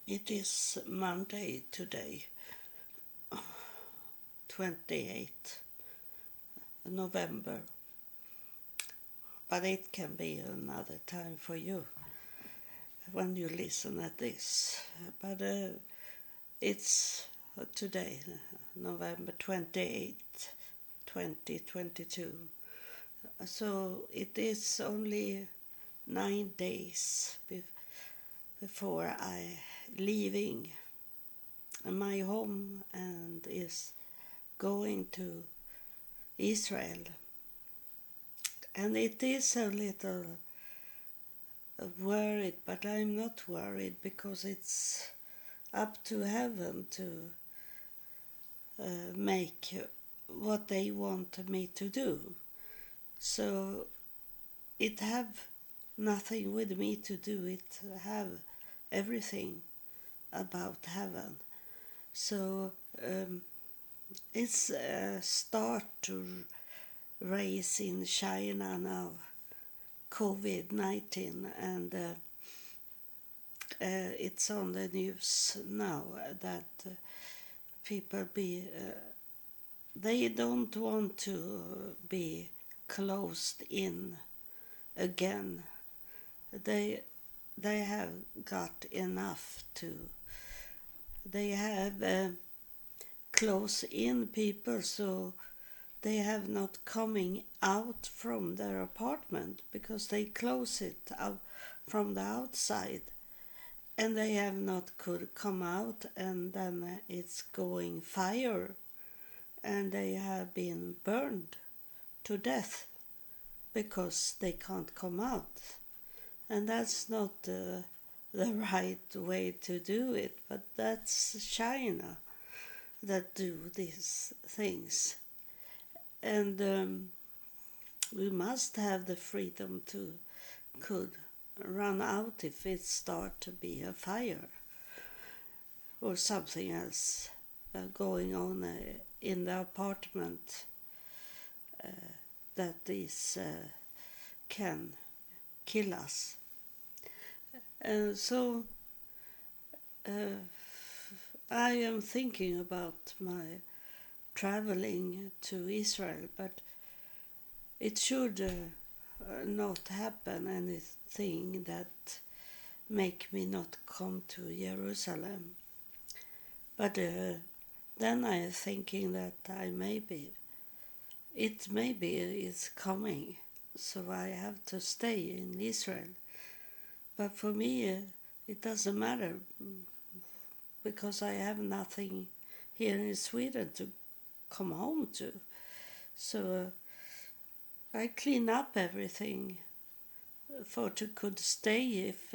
It is Monday today, 28th November, but it can be another time for you when you listen at this. But it's today, November 28th, 2022. So it is only 9 days before I leaving my home and is going to Israel. And it is a little worried, but I'm not worried because it's up to heaven to make what they want me to do. So it have nothing with me to do, it have everything about heaven. So it's a start to raise in China now, COVID-19, and it's on the news now that people they don't want to be closed in again. They have got enough to. They have close in people, so they have not coming out from their apartment because they close it out from the outside, and they have not could come out, and then it's going fire, and they have been burned to death because they can't come out. And that's not the right way to do it, but that's China that do these things. And we must have the freedom to could run out if it start to be a fire or something else going on in the apartment that is can kill us. So I am thinking about my traveling to Israel, but it should not happen anything that make me not come to Jerusalem. But then I am thinking that it maybe is coming, so I have to stay in Israel. But for me, it doesn't matter because I have nothing here in Sweden to come home to. So I clean up everything for to could stay if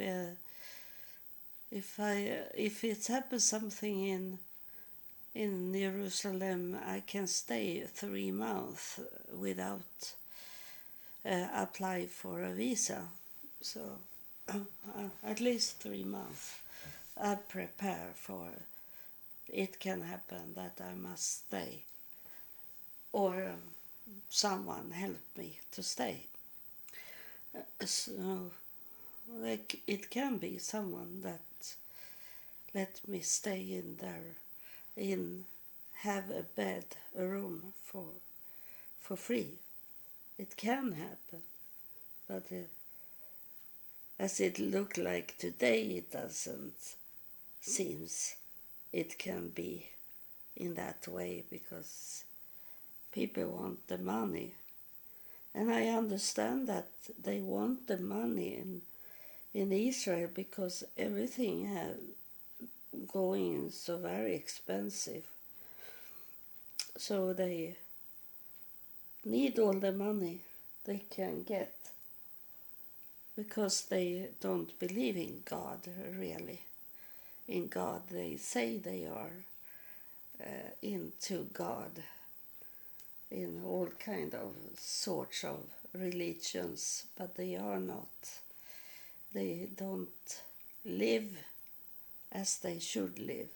it happens something in Jerusalem, I can stay 3 months without apply for a visa. So at least 3 months I prepare for it can happen that I must stay, or someone help me to stay. So like it can be someone that let me stay in there, have a bed, a room for free. It can happen, but as it look like today, it doesn't seems it can be in that way because people want the money. And I understand that they want the money in Israel because everything have going so very expensive. So they need all the money they can get because they don't believe in God really. In God, they say they are into God in all kind of sorts of religions, but they are not. They don't live as they should live.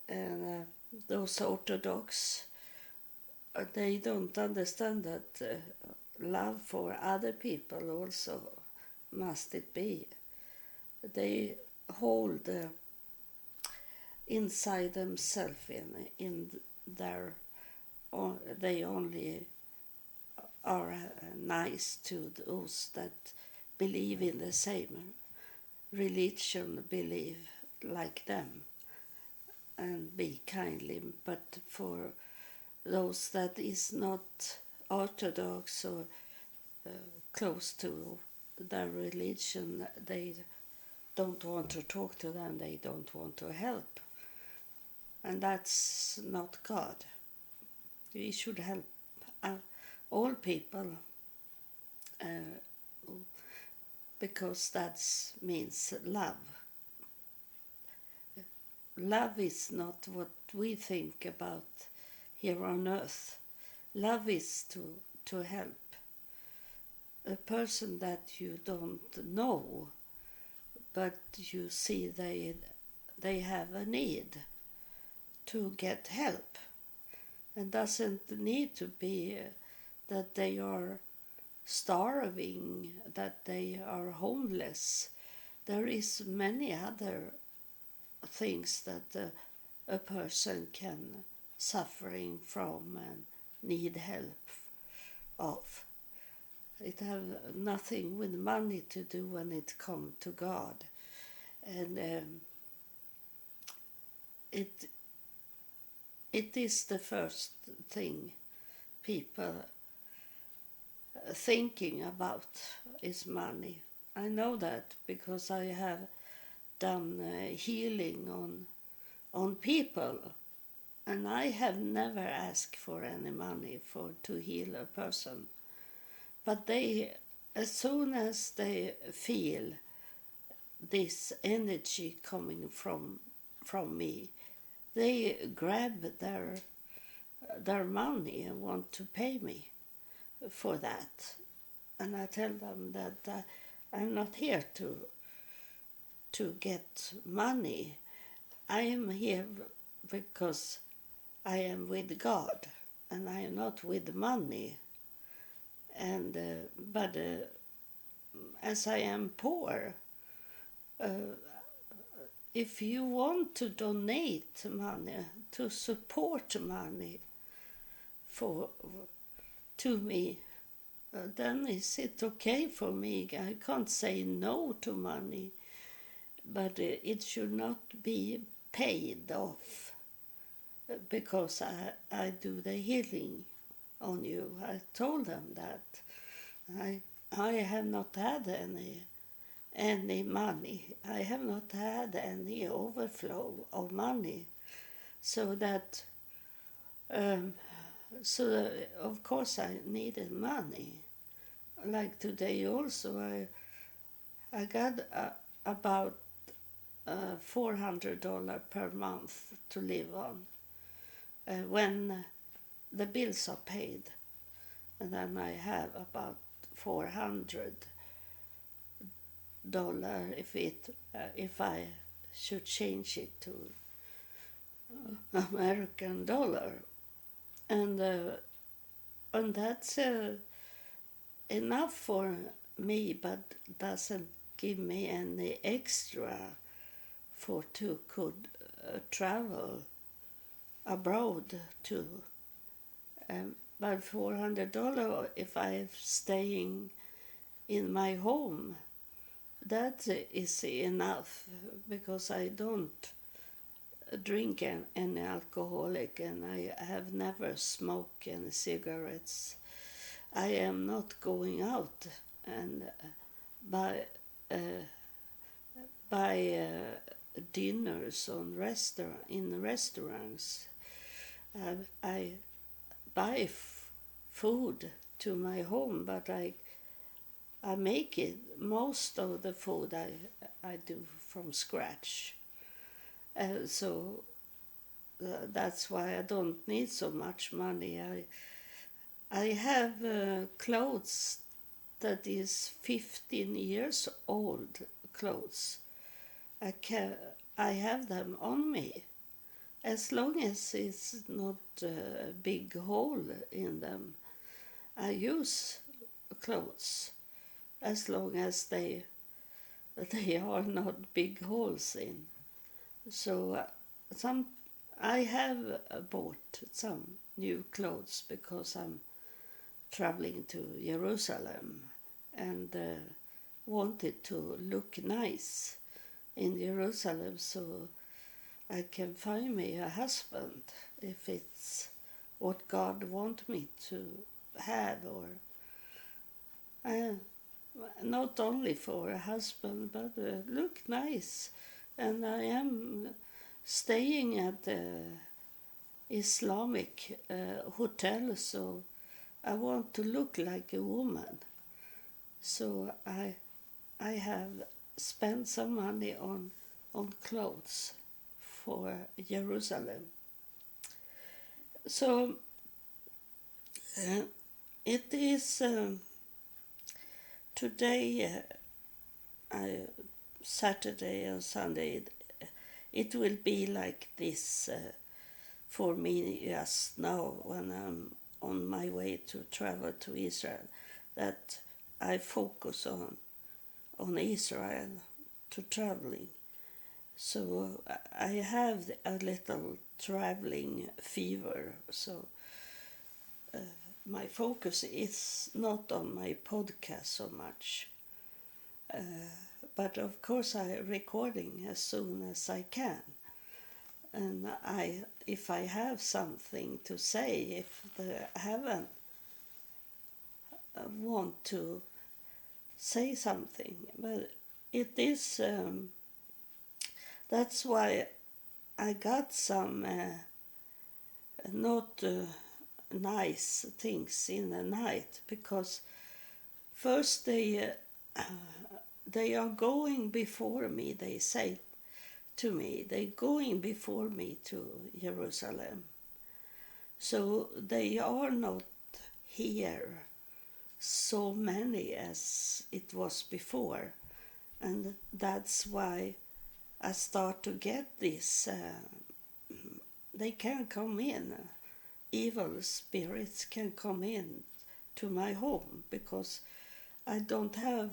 And those Orthodox, they don't understand that love for other people also must it be. They hold inside themselves in their, or they only are nice to those that believe in the same religion, believe like them, and be kindly. But for those that is not orthodox or close to their religion, they don't want to talk to them, they don't want to help. And that's not God. We should help all people because that means love. Love is not what we think about here on earth. Love is to help a person that you don't know, but you see they have a need to get help. And doesn't need to be that they are starving, that they are homeless. There is many other things that a person can suffering from and need help of. It have nothing with money to do when it comes to God. And it is the first thing people thinking about is money. I know that because I have done healing on people, and I have never asked for any money to heal a person. But they, as soon as they feel this energy coming from me, they grab their money and want to pay me for that. And I tell them that I'm not here to get money. I am here because I am with God, and I am not with money. And but as I am poor, if you want to donate money, to support money to me, then is it okay for me? I can't say no to money, but it should not be paid off because I do the healing on you. I told them that I have not had any money. I have not had any overflow of money, so that of course I needed money. Like today also, I got about $400 per month to live on when the bills are paid, and then I have about $400 if I should change it to American dollar, and that's enough for me, but doesn't give me any extra to could travel abroad to. But $400 if I'm staying in my home, that is enough, because I don't drink any alcoholic, and I have never smoked any cigarettes. I am not going out and buy dinners in restaurants. I buy food to my home, but I make it, most of the food I do from scratch. So that's why I don't need so much money. I have clothes that is 15 years old clothes. I have them on me, as long as it's not a big hole in them. I use clothes as long as they they are not big holes in. So some I have bought some new clothes because I'm traveling to Jerusalem and wanted to look nice in Jerusalem, so I can find me a husband if it's what God wants me to have, or not only for a husband, but look nice. And I am staying at the Islamic hotel, so I want to look like a woman. So I have spent some money on clothes for Jerusalem. So it is today, Saturday and Sunday. It will be like this for me just now when I'm on my way to travel to Israel, that I focus on Israel to traveling. So I have a little traveling fever, so my focus is not on my podcast so much. But of course I'm recording as soon as I can. And if I have something to say, if the heaven want to say something, but it is that's why I got some not nice things in the night, because first they are going before me. They say to me, they're going before me to Jerusalem, so they are not here so many as it was before, and that's why I start to get this. They can come in. Evil spirits can come in to my home because I don't have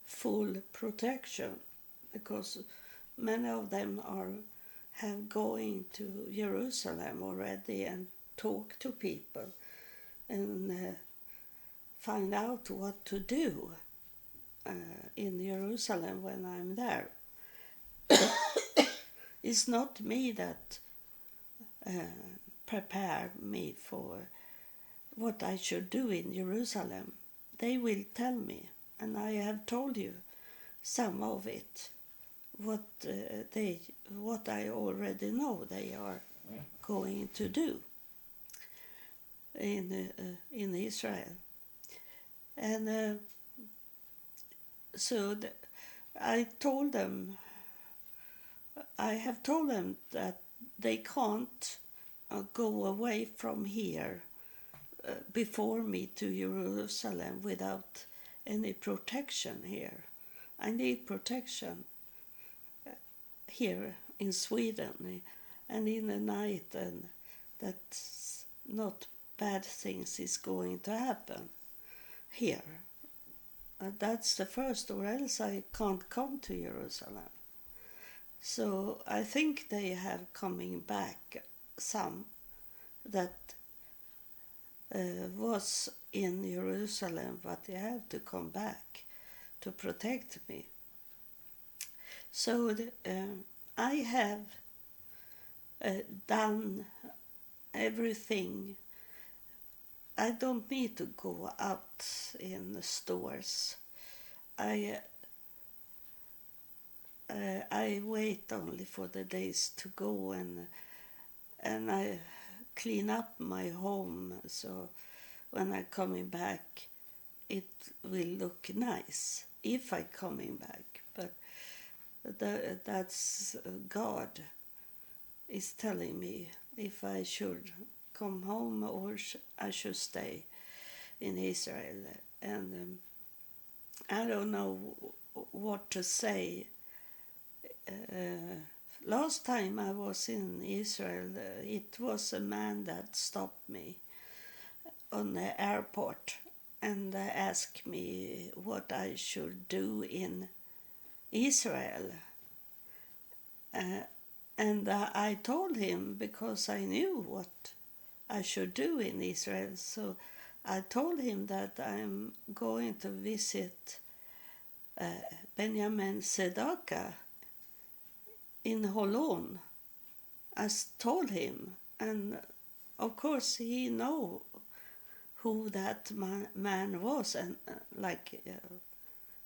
full protection, because many of them have going to Jerusalem already and talk to people and find out what to do in Jerusalem when I'm there. It's not me that prepare me for what I should do in Jerusalem. They will tell me, and I have told you some of it. What I already know they are going to do in Israel, and so I have told them that they can't go away from here before me to Jerusalem without any protection here. I need protection here in Sweden and in the night, and that not bad things is going to happen here. That's the first, or else I can't come to Jerusalem. So I think they have coming back some that was in Jerusalem, but they have to come back to protect me. So I have done everything. I don't need to go out in the stores. I wait only for the days to go, and I clean up my home, so when I'm coming back it will look nice if I'm coming back. But that's God is telling me if I should come home or I should stay in Israel, and I don't know what to say. Last time I was in Israel, it was a man that stopped me on the airport and asked me what I should do in Israel. And I told him, because I knew what I should do in Israel, so I told him that I'm going to visit Benjamin Sedaka in Holon. I told him, and of course he know who that man was, and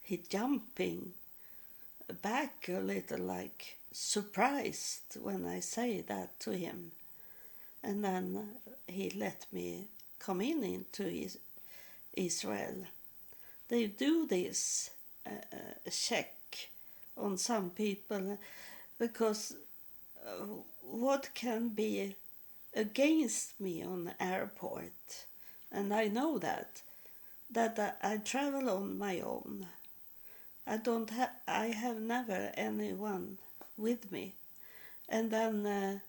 he jumping back a little, like surprised when I say that to him. And then he let me come into Israel. They do this check on some people, because what can be against me on the airport? And I know that I travel on my own. I have never anyone with me. And then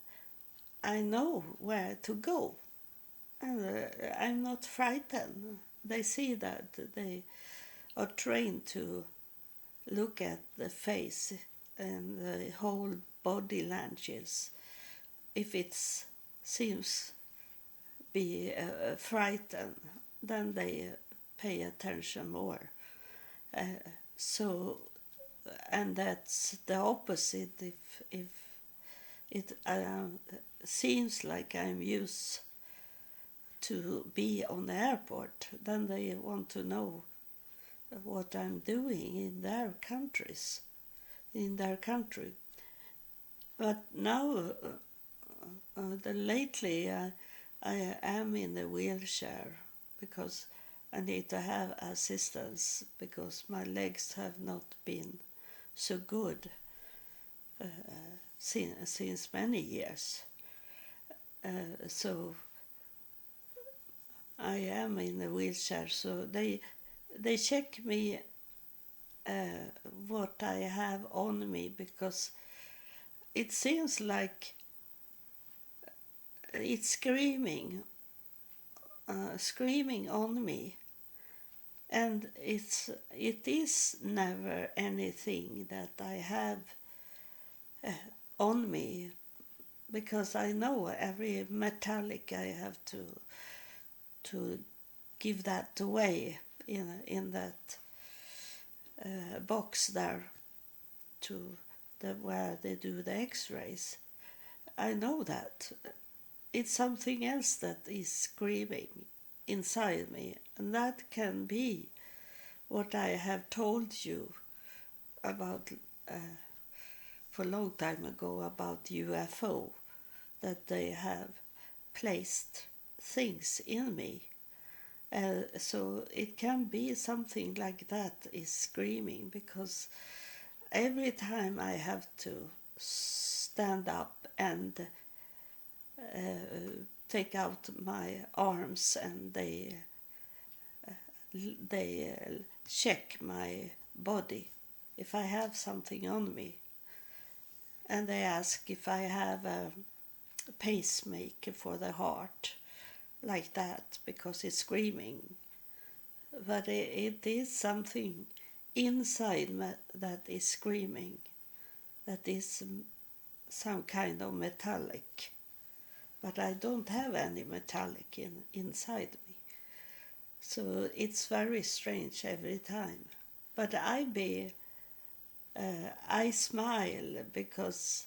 I know where to go. And I'm not frightened. They see that they are trained to look at the face and the whole body language. If it seems be frightened, then they pay attention more. And that's the opposite. If it seems like I'm used to be on the airport, then they want to know what I'm doing in their country. But now, lately, I am in a wheelchair because I need to have assistance, because my legs have not been so good since many years. So I am in a wheelchair. So they check me what I have on me, because it seems like it's screaming on me, and it is never anything that I have on me, because I know every metallic I have to give that away in that box there to where they do the X-rays. I know that it's something else that is screaming inside me, and that can be what I have told you about for a long time ago about UFO, that they have placed things in me. So it can be something like that is screaming, because every time I have to stand up and take out my arms, and they check my body if I have something on me, and they ask if I have a pacemaker for the heart, like that, because it's screaming. But it is something inside that is screaming, that is some kind of metallic. But I don't have any metallic inside me. So it's very strange every time. But I smile, because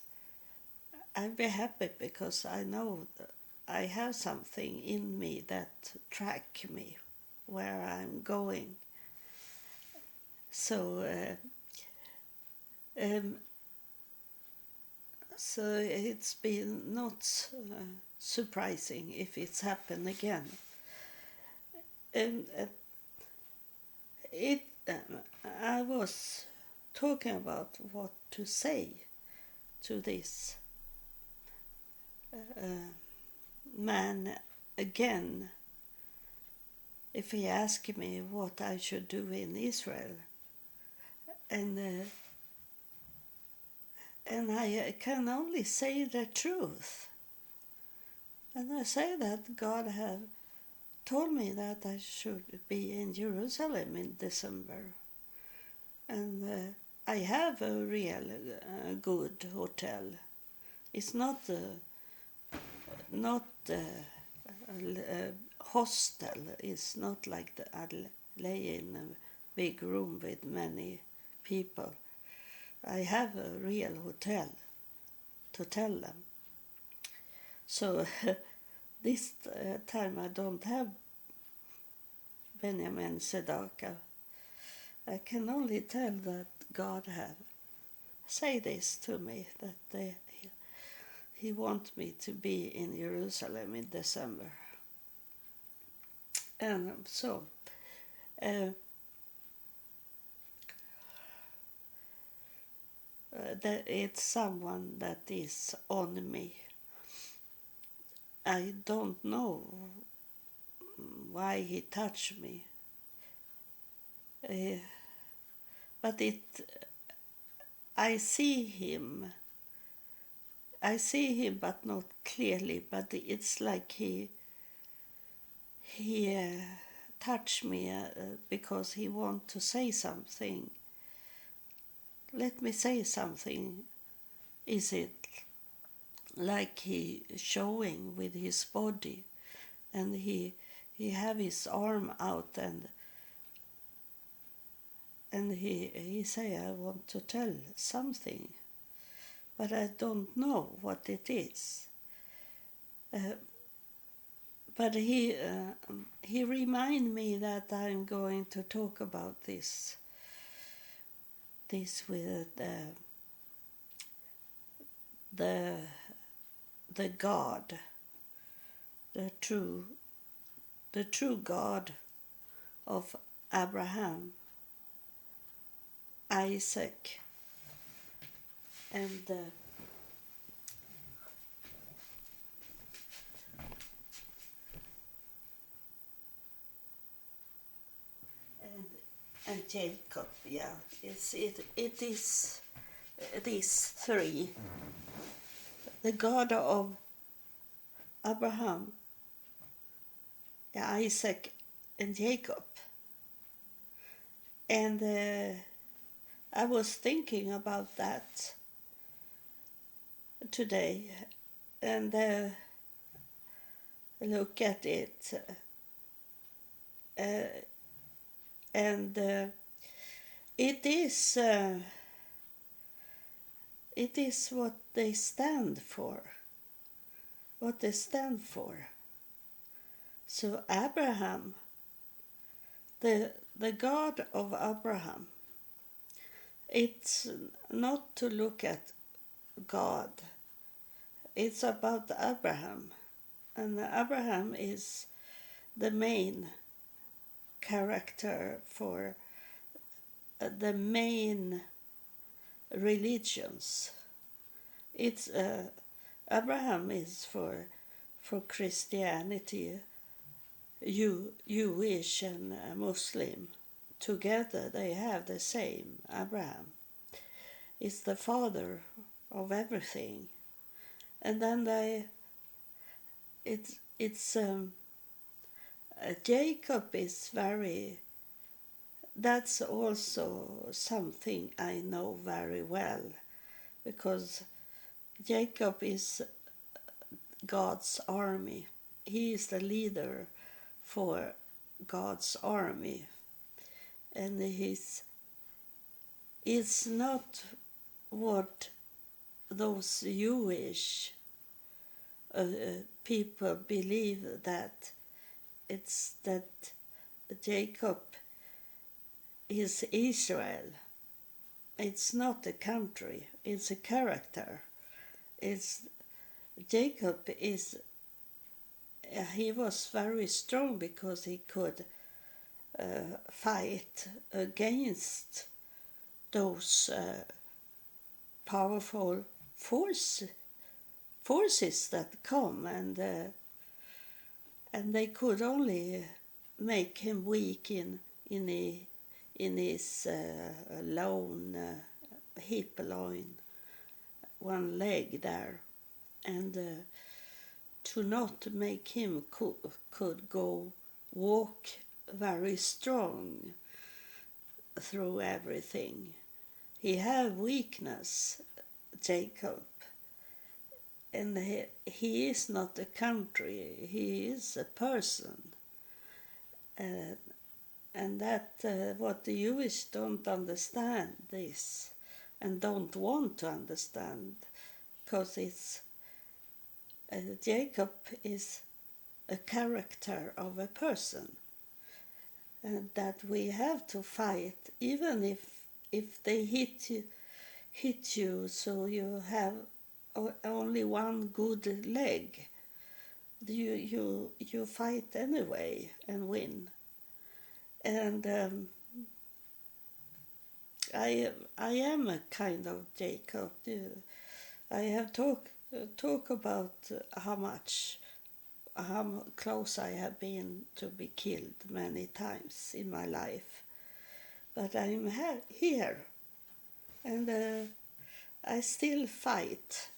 I be happy, because I know that I have something in me that track me where I'm going. So so it's been not surprising if it's happened again. I was talking about what to say to this man again, if he asked me what I should do in Israel. And I can only say the truth. And I say that God have told me that I should be in Jerusalem in December. And I have a real good hotel. It's not a hostel. It's not like I lay in a big room with many people. I have a real hotel to tell them. So this time I don't have Benjamin Sedaka. I can only tell that God have say this to me, that he wants me to be in Jerusalem in December. And so that it's someone that is on me. I don't know why he touched me, but I see him, but not clearly. But it's like he touched me because he wants to say something. Let me say something. Is it like he showing with his body, and he have his arm out, and he say, I want to tell something, but I don't know what it is. But he remind me that I'm going to talk about this with the God, the true God of Abraham, Isaac, and Jacob. Yeah, it is these three: the God of Abraham, Isaac, and Jacob. And I was thinking about that today, and look at it, and it is what they stand for. What they stand for. So Abraham, the God of Abraham, it's not to look at God. It's about Abraham. And Abraham is the main character for the main religions. It's Abraham is for Christianity, Jewish and Muslim. Together they have the same. Abraham is the father of everything. And then Jacob is very, that's also something I know very well, because Jacob is God's army. He is the leader for God's army, and it's not what those Jewish people believe, that it's that Jacob is Israel. It's not a country, it's a character. Jacob is, he was very strong because he could fight against those powerful forces that come, and they could only make him weak in his lone hip line, one leg there, and to not make him could go walk very strong through everything. he have weakness, Jacob, and he is not a country, he is a person. And that what the Jewish don't understand this and don't want to understand, because it's Jacob is a character of a person, and that we have to fight even if they hit you so you have only one good leg. You fight anyway and win. And I am a kind of Jacob. I have talk about how close I have been to be killed many times in my life, but I'm here, and I still fight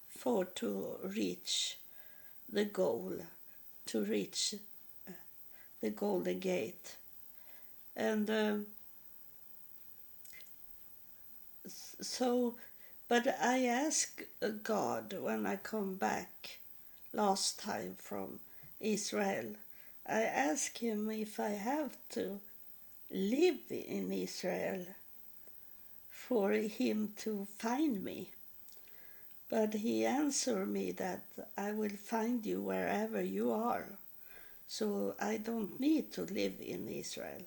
for to reach the goal, to reach the Golden Gate, and so. But I ask God when I come back last time from Israel, I ask him if I have to live in Israel for him to find me. But he answered me that I will find you wherever you are, so I don't need to live in Israel.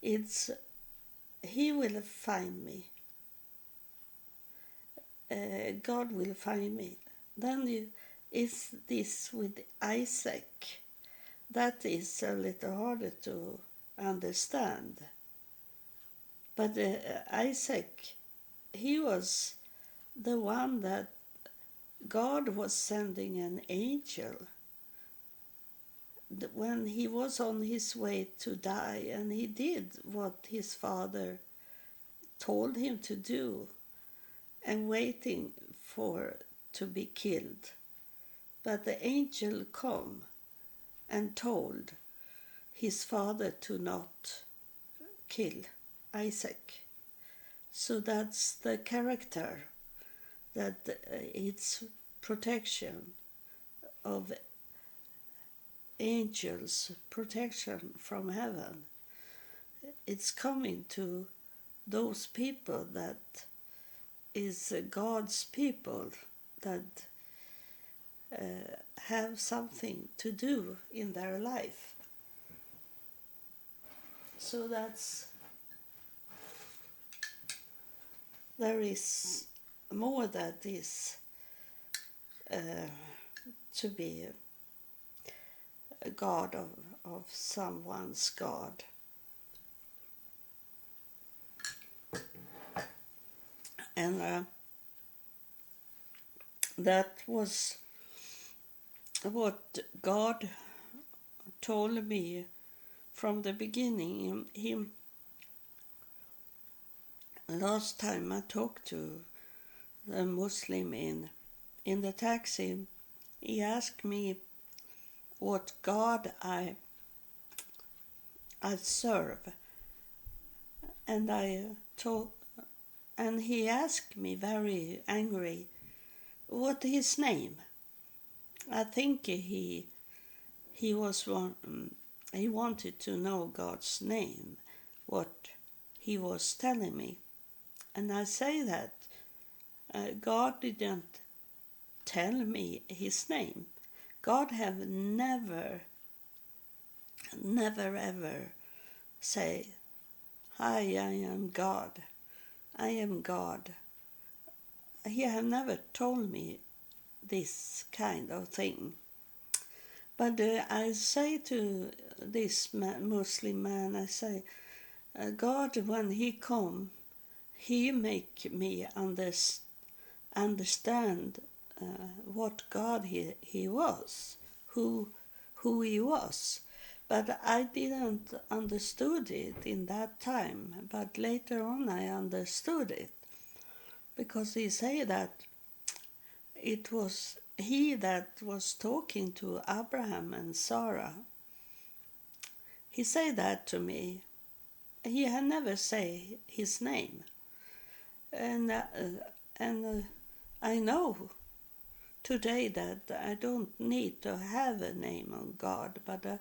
He will find me. God will find me. Then is this with Isaac. That is a little harder to understand. But Isaac, he was the one that God was sending an angel when he was on his way to die, and he did what his father told him to do and waiting for to be killed. But the angel come and told his father to not kill Isaac. So that's the character, that it's protection of angels, protection from heaven. It's coming to those people that is God's people, that have something to do in their life. So there is more that is to be a God of someone's God. And that was what God told me from the beginning. Last time I talked to a Muslim in the taxi, he asked me what God I serve, and and he asked me very angry, what his name? I think he was he wanted to know God's name, what he was telling me, and I say that God didn't tell me his name. God have never ever say, "Hi, I am God. I am God." He have never told me this kind of thing. But I say to this Muslim man, I say, God, when he come, he make me understand what God he was, who he was. But I didn't understood it in that time. But later on I understood it, because he say that it was he that was talking to Abraham and Sarah. He said that to me. he had never say his name, and I know today that I don't need to have a name on God, but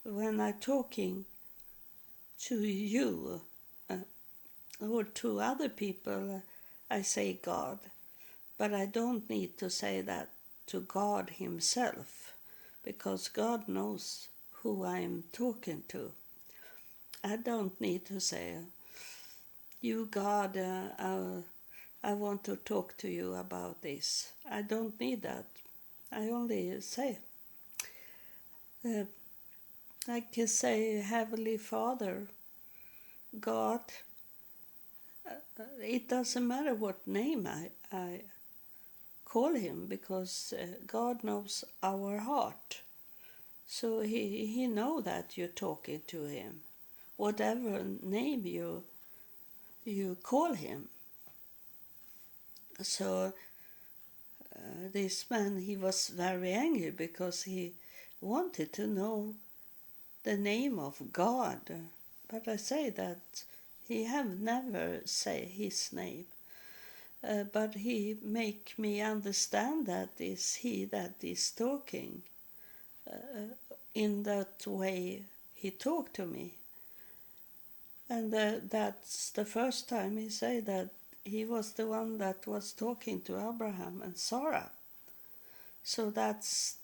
when I'm talking to you or to other people, I say God, but I don't need to say that to God himself, because God knows who I'm talking to. I don't need to say, you God, I want to talk to you about this. I don't need that. I only say, I can say Heavenly Father, God. It doesn't matter what name I call him, because God knows our heart. So he know that you're talking to him, whatever name you call him. So this man, he was very angry because he wanted to know the name of God. But I say that he have never say his name. But he make me understand that is he that is talking in that way he talked to me. And that's the first time he said that he was the one that was talking to Abraham and Sarah. So that's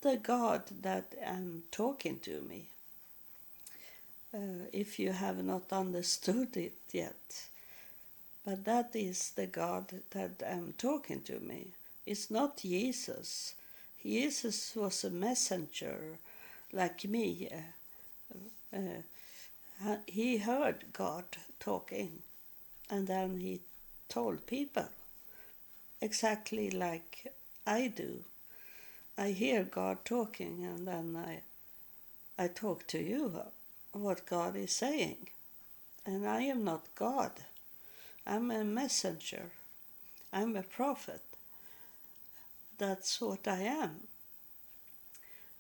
the God that am talking to me. If you have not understood it yet. But that is the God that am talking to me. It's not Jesus. Jesus was a messenger like me. He heard God talking, and then he told people exactly like I do. I hear God talking, and then I talk to you what God is saying. And I am not God. I'm a messenger. I'm a prophet. That's what I am.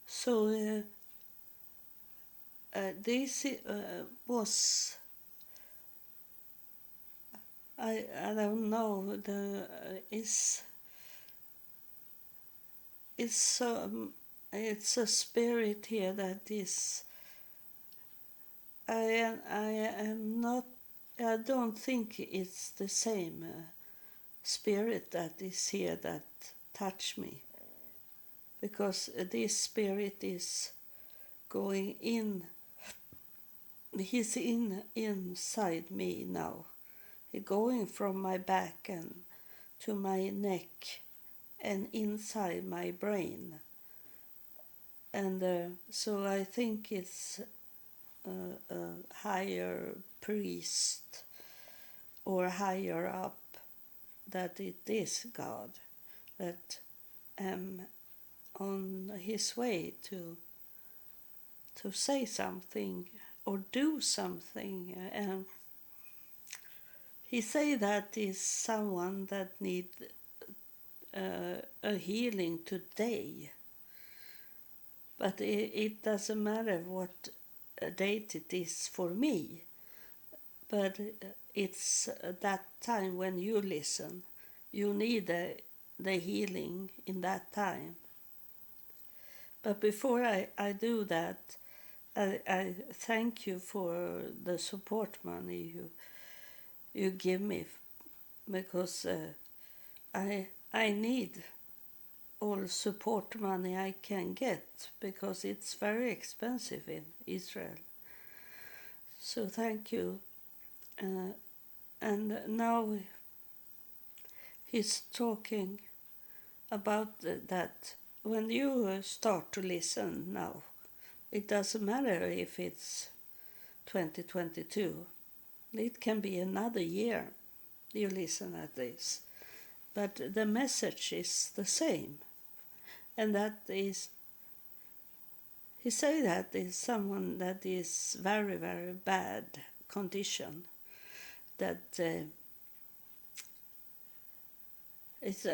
So this was, I don't know, it's a spirit here that is, I don't think it's the same spirit that is here that touch me, because this spirit is going in. He's inside me now. He's going from my back and to my neck and inside my brain. And so I think it's a higher priest or higher up, that it is God that am on his way to say something or do something. And he say that is someone that need a healing today. But it doesn't matter what date it is for me. But it's that time when you listen. You need the healing in that time. But before I do that, I thank you for the support money you give me, because I need all support money I can get, because it's very expensive in Israel. So thank you. And now he's talking about that when you start to listen now, it doesn't matter if it's 2022. It can be another year you listen at this. But the message is the same. And that is, he say that is someone that is very, very bad condition. That it's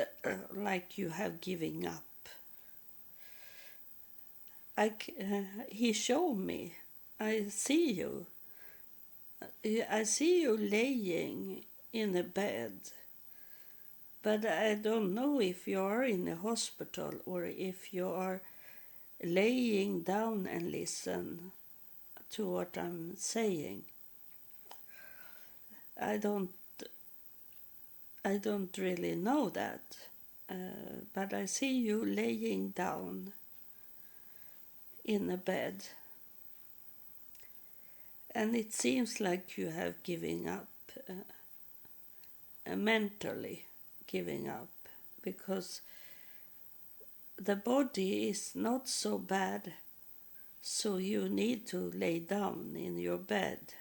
like you have giving up. He showed me, I see you. I see you laying in a bed, but I don't know if you are in a hospital or if you are laying down and listen to what I'm saying. I don't really know that, but I see you laying down in a bed, and it seems like you have given up, mentally giving up, because the body is not so bad, so you need to lay down in your bed.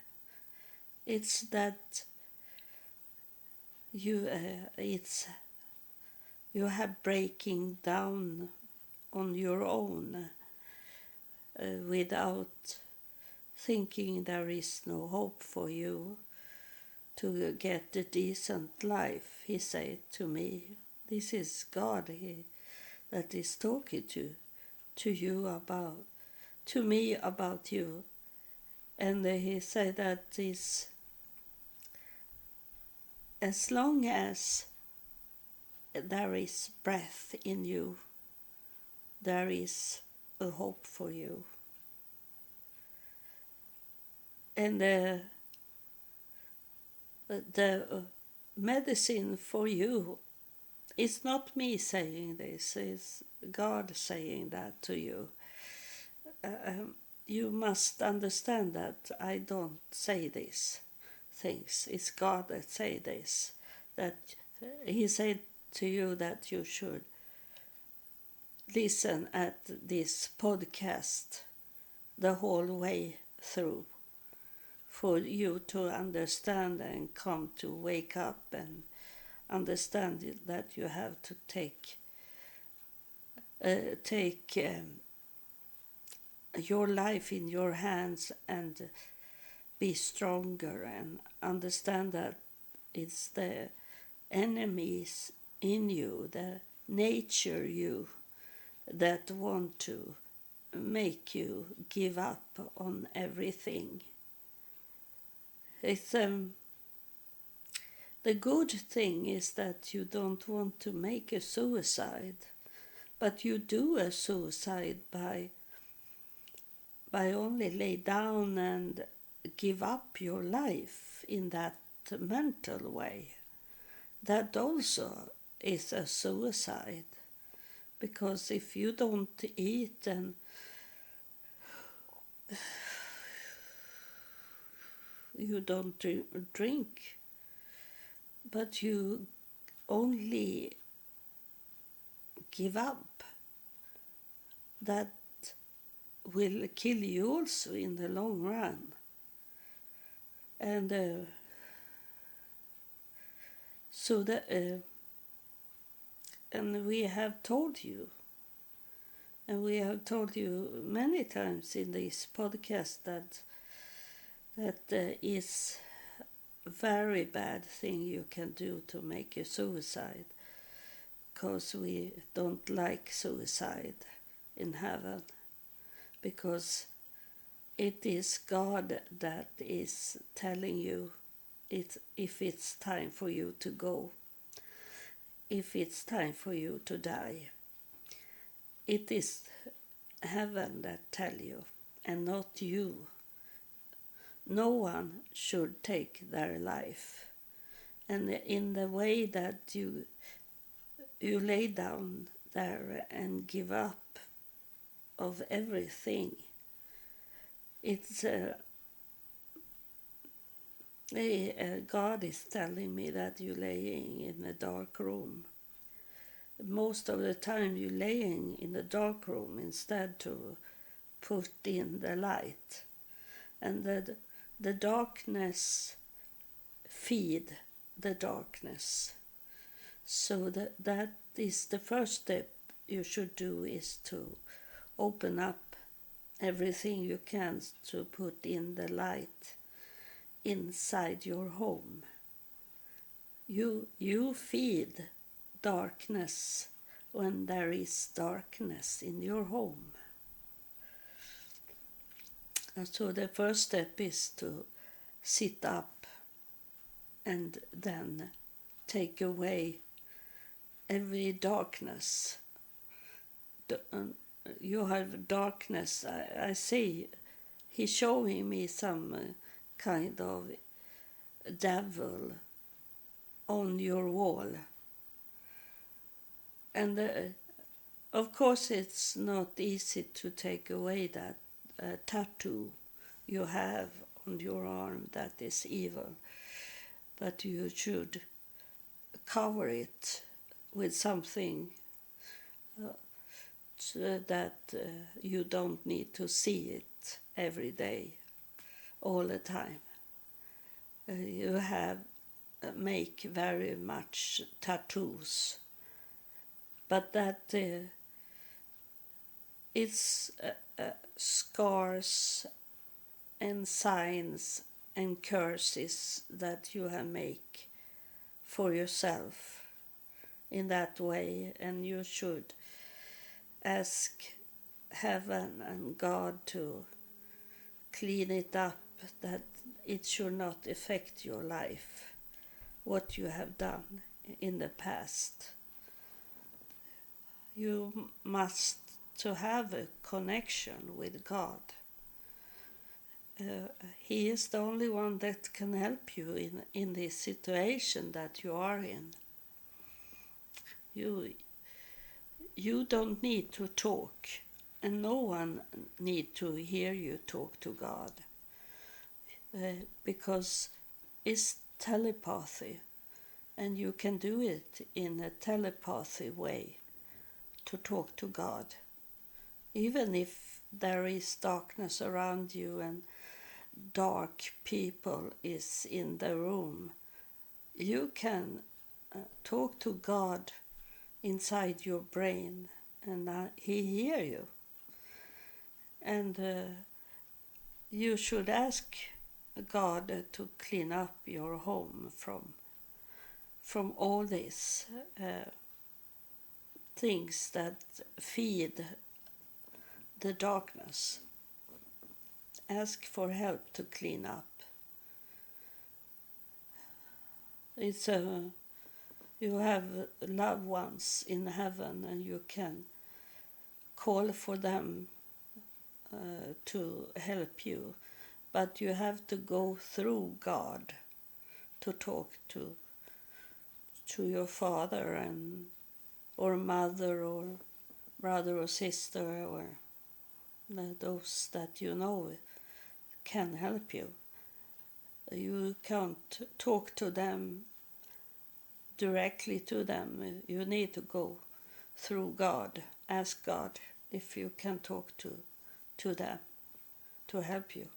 It's that you have breaking down on your own, without thinking there is no hope for you to get a decent life. He said to me, this is God that is talking to you about, to me about you. And he said that as long as there is breath in you, there is a hope for you. And the medicine for you is not me saying this, it's God saying that to you. You must understand that I don't say these things. It's God that say this. That he said to you that you should listen at this podcast the whole way through, for you to understand and come to wake up and understand that you have to take your life in your hands and be stronger, and understand that it's the enemies in you, the nature you, that want to make you give up on everything. It's the good thing is that you don't want to make a suicide, but you do a suicide by only lay down and give up your life in that mental way. That also is a suicide, because if you don't eat and you don't drink, but you only give up, that will kill you also in the long run. And so that and we have told you, and we have told you many times in this podcast, that is a very bad thing you can do to make a suicide, because we don't like suicide in heaven, because it is God that is telling you if it's time for you to go, if it's time for you to die. It is heaven that tell you, and not you. No one should take their life. And in the way that you lay down there and give up of everything, it's God is telling me that you're laying in a dark room. Most of the time you're laying in the dark room instead to put in the light. And the darkness feed the darkness. So that is the first step you should do, is to open up everything you can to put in the light inside your home. You feed darkness when there is darkness in your home. And so the first step is to sit up and then take away every darkness. You have darkness. I see. He's showing me some kind of devil on your wall. And of course it's not easy to take away that tattoo you have on your arm that is evil. But you should cover it with something so that you don't need to see it every day, all the time. You have make very much tattoos, but that it's scars and signs and curses that you have make for yourself in that way, and you should ask heaven and God to clean it up, that it should not affect your life, what you have done in the past. You must to have a connection with God. He is the only one that can help you in this situation that you are in. You don't need to talk, and no one need to hear you talk to God, because it's telepathy, and you can do it in a telepathy way to talk to God. Even if there is darkness around you and dark people is in the room, you can talk to God inside your brain, and he hear you. And you should ask God to clean up your home from all these things that feed the darkness. Ask for help to clean up. You have loved ones in heaven, and you can call for them to help you, but you have to go through God to talk to your father or mother or brother or sister, or those that you know can help you. You can't talk to them directly to them. You need to go through God. Ask God if you can talk to them to help you.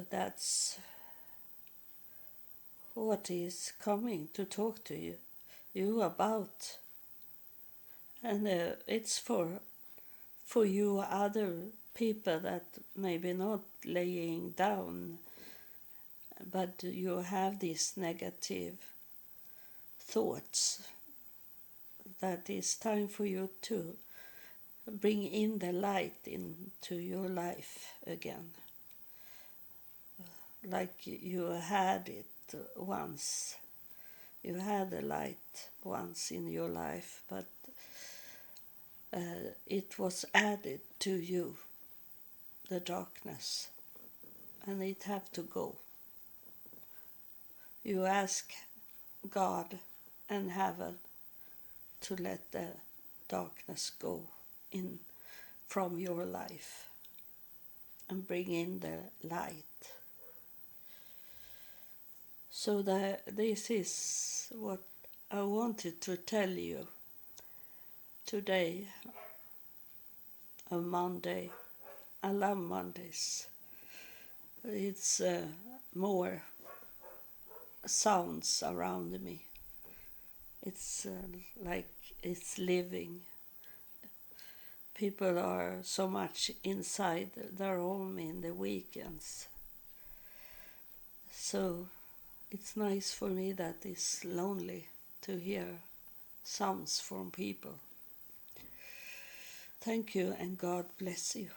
That's what is coming to talk to you about. And it's for you other people that maybe not laying down, but you have these negative thoughts, that it's time for you to bring in the light into your life again, like you had it once. You had a light once in your life, but it was added to you, the darkness, and it have to go. You ask God and heaven to let the darkness go in from your life and bring in the light. So this is what I wanted to tell you today, a Monday. I love Mondays. It's more sounds around me. It's like it's living. People are so much inside their home in the weekends. So it's nice for me that it's lonely to hear sounds from people. Thank you, and God bless you.